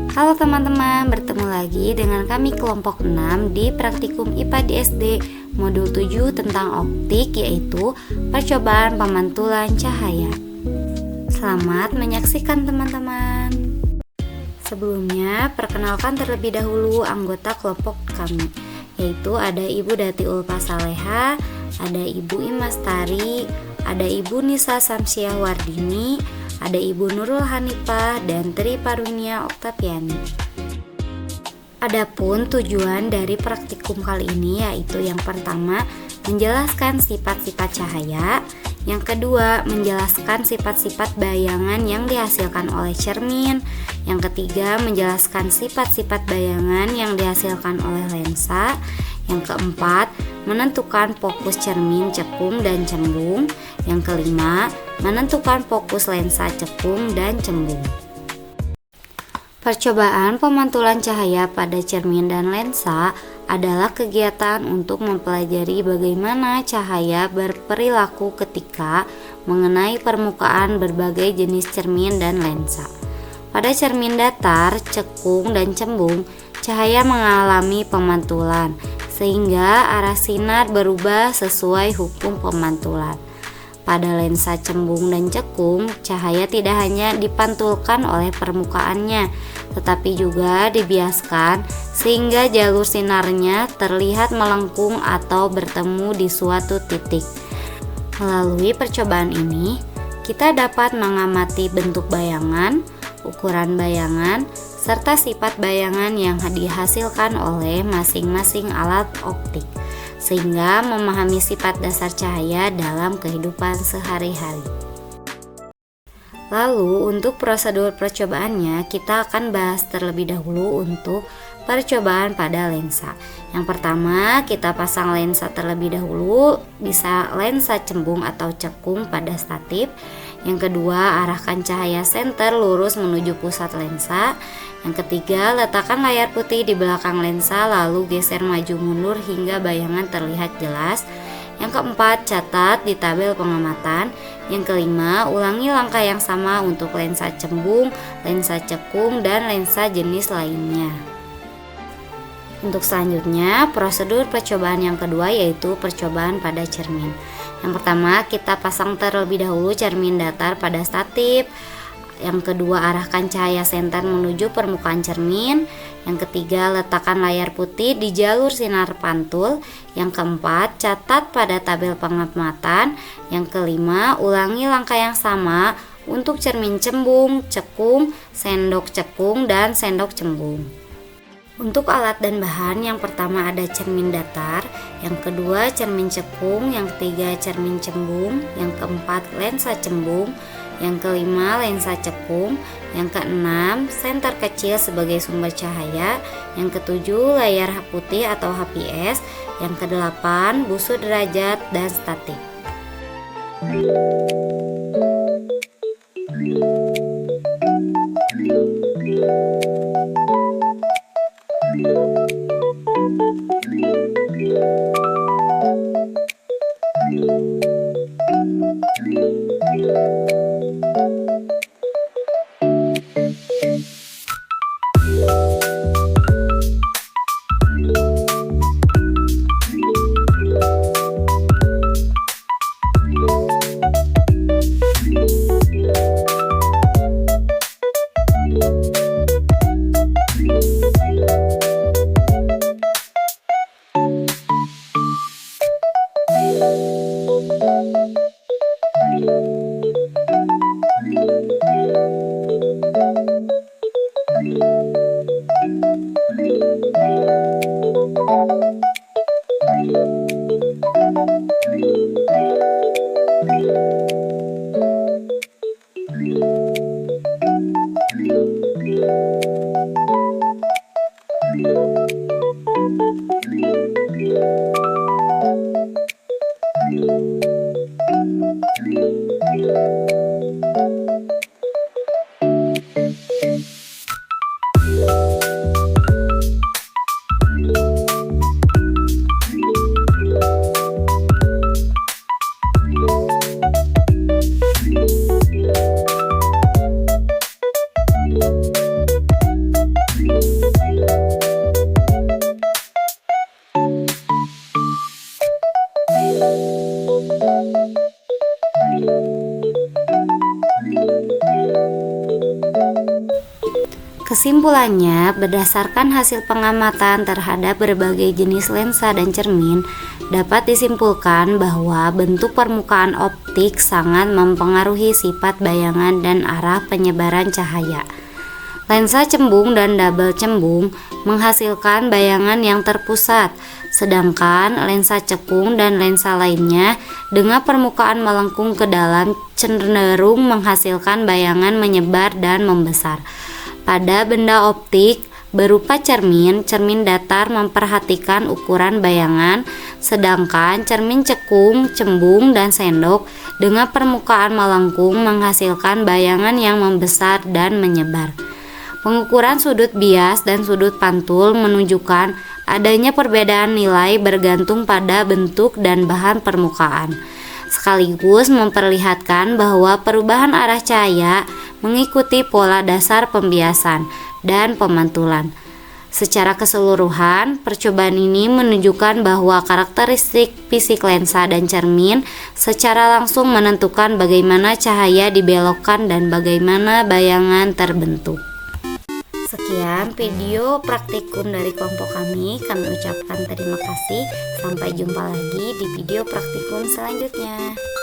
Halo teman-teman, bertemu lagi dengan kami kelompok 6 di praktikum IPA di SD modul 7 tentang optik, yaitu percobaan pemantulan cahaya. Selamat menyaksikan teman-teman. Sebelumnya, perkenalkan terlebih dahulu anggota kelompok kami, yaitu ada Ibu Dati Ulfa Saleha, ada Ibu Imastari, ada Ibu Nisa Samsiah Wardini, ada Ibu Nurul Hanifah, dan Tri Parunia Oktaviani. Adapun tujuan dari praktikum kali ini yaitu yang pertama, menjelaskan sifat-sifat cahaya, yang kedua, menjelaskan sifat-sifat bayangan yang dihasilkan oleh cermin, yang ketiga, menjelaskan sifat-sifat bayangan yang dihasilkan oleh lensa, yang keempat, menentukan fokus cermin, cekung, dan cembung, yang kelima, menentukan fokus lensa cekung dan cembung. Percobaan pemantulan cahaya pada cermin dan lensa adalah kegiatan untuk mempelajari bagaimana cahaya berperilaku ketika mengenai permukaan berbagai jenis cermin dan lensa. Pada cermin datar, cekung, dan cembung, cahaya mengalami pemantulan, sehingga arah sinar berubah sesuai hukum pemantulan. Pada lensa cembung dan cekung, cahaya tidak hanya dipantulkan oleh permukaannya, tetapi juga dibiaskan sehingga jalur sinarnya terlihat melengkung atau bertemu di suatu titik. Melalui percobaan ini, kita dapat mengamati bentuk bayangan, ukuran bayangan, serta sifat bayangan yang dihasilkan oleh masing-masing alat optik, sehingga memahami sifat dasar cahaya dalam kehidupan sehari-hari. Lalu untuk prosedur percobaannya, kita akan bahas terlebih dahulu untuk percobaan pada lensa. Yang pertama, kita pasang lensa terlebih dahulu, bisa lensa cembung atau cekung pada statif. Yang kedua, arahkan cahaya senter lurus menuju pusat lensa. Yang ketiga, letakkan layar putih di belakang lensa, lalu geser maju mundur hingga bayangan terlihat jelas. Yang keempat, catat di tabel pengamatan. Yang kelima, ulangi langkah yang sama untuk lensa cembung, lensa cekung, dan lensa jenis lainnya. Untuk selanjutnya, prosedur percobaan yang kedua yaitu percobaan pada cermin. Yang pertama, kita pasang terlebih dahulu cermin datar pada statif. Yang kedua, arahkan cahaya senter menuju permukaan cermin. Yang ketiga, letakkan layar putih di jalur sinar pantul. Yang keempat, catat pada tabel pengamatan. Yang kelima, ulangi langkah yang sama untuk cermin cembung, cekung, sendok cekung, dan sendok cembung. Untuk alat dan bahan, yang pertama ada cermin datar, yang kedua cermin cekung, yang ketiga cermin cembung, yang keempat lensa cembung, yang kelima lensa cekung, yang keenam senter kecil sebagai sumber cahaya, yang ketujuh layar putih atau HPS, yang kedelapan busur derajat dan statik. Kesimpulannya, berdasarkan hasil pengamatan terhadap berbagai jenis lensa dan cermin, dapat disimpulkan bahwa bentuk permukaan optik sangat mempengaruhi sifat bayangan dan arah penyebaran cahaya. Lensa cembung dan double cembung menghasilkan bayangan yang terpusat, sedangkan lensa cekung dan lensa lainnya dengan permukaan melengkung ke dalam cenderung menghasilkan bayangan menyebar dan membesar. Pada benda optik berupa cermin datar memperhatikan ukuran bayangan, sedangkan cermin cekung, cembung, dan sendok dengan permukaan melengkung menghasilkan bayangan yang membesar dan menyebar. Pengukuran sudut bias dan sudut pantul menunjukkan adanya perbedaan nilai bergantung pada bentuk dan bahan permukaan, sekaligus memperlihatkan bahwa perubahan arah cahaya mengikuti pola dasar pembiasan dan pemantulan. Secara keseluruhan, percobaan ini menunjukkan bahwa karakteristik fisik lensa dan cermin secara langsung menentukan bagaimana cahaya dibelokkan dan bagaimana bayangan terbentuk. Sekian video praktikum dari kelompok kami ucapkan terima kasih. Sampai jumpa lagi di video praktikum selanjutnya.